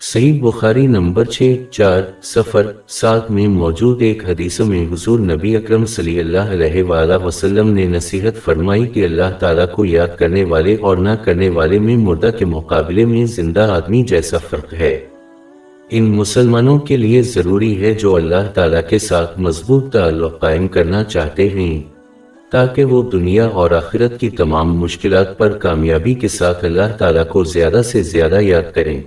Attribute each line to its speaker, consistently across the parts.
Speaker 1: صحیح बुखारी नंबर 647 में मौजूद एक हदीस में हुजूर नबी अकरम सल्लल्लाहु अलैहि वसल्लम ने नसीहत फरमाई कि अल्लाह ताला को याद करने वाले और ना करने वाले में मुर्दा के मुकाबले में जिंदा आदमी जैसा फर्क है। इन मुसलमानों के लिए ज़रूरी है जो अल्लाह ताला के साथ मजबूत ताल्लुक़ कायम करना चाहते हैं, ताकि वो दुनिया और आखिरत की तमाम मुश्किलात पर कामयाबी के साथ अल्लाह ताला को ज़्यादा से ज़्यादा याद करें।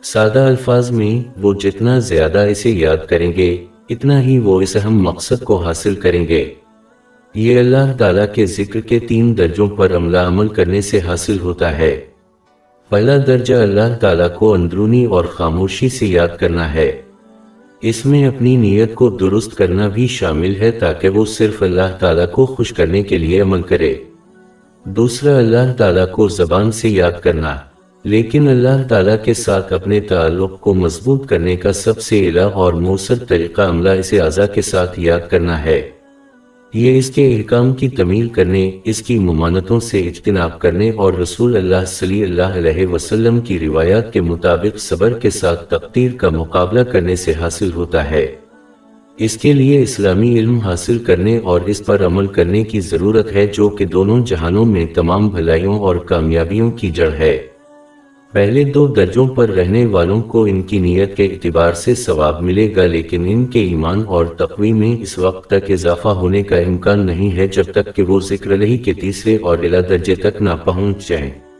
Speaker 1: सादा अल्फाज में वो जितना ज़्यादा इसे याद करेंगे, इतना ही वो इस अहम मकसद को हासिल करेंगे। ये अल्लाह ताला के जिक्र के 3 दर्जों पर अमल करने से हासिल होता है। पहला दर्जा अल्लाह ताला को अंदरूनी और खामोशी से याद करना है। इसमें अपनी नीयत को दुरुस्त करना भी शामिल है ताकि वो सिर्फ अल्लाह ताला को खुश करने के लिए अमल करे। दूसरा अल्लाह ताला को ज़बान से याद करना, लेकिन अल्लाह ताला के साथ अपने ताल्लुक़ को मजबूत करने का सबसे आला और मौसर तरीका अमला इसे आज़ा के साथ याद करना है। ये इसके अहकाम की तमील करने, इसकी मुमानतों से इज्तिनाब करने और रसूल अल्लाह सल्लल्लाहु अलैहि वसल्लम की रिवायात के मुताबिक सब्र के साथ तक़दीर का मुकाबला करने से हासिल होता है। इसके लिए इस्लामी इल्म हासिल करने और इस पर अमल करने की ज़रूरत है, जो कि दोनों जहानों में तमाम भलाइयों और कामयाबियों की जड़ है। पहले 2 दर्जों पर रहने वालों को इनकी नीयत के एतबार से सवाब मिलेगा, लेकिन इनके ईमान और तक़वी में इस वक्त तक इजाफा होने का इम्कान नहीं है जब तक कि वो ज़िक्र-ए-इलाही के तीसरे और आला दर्जे तक ना पहुँच जाएं।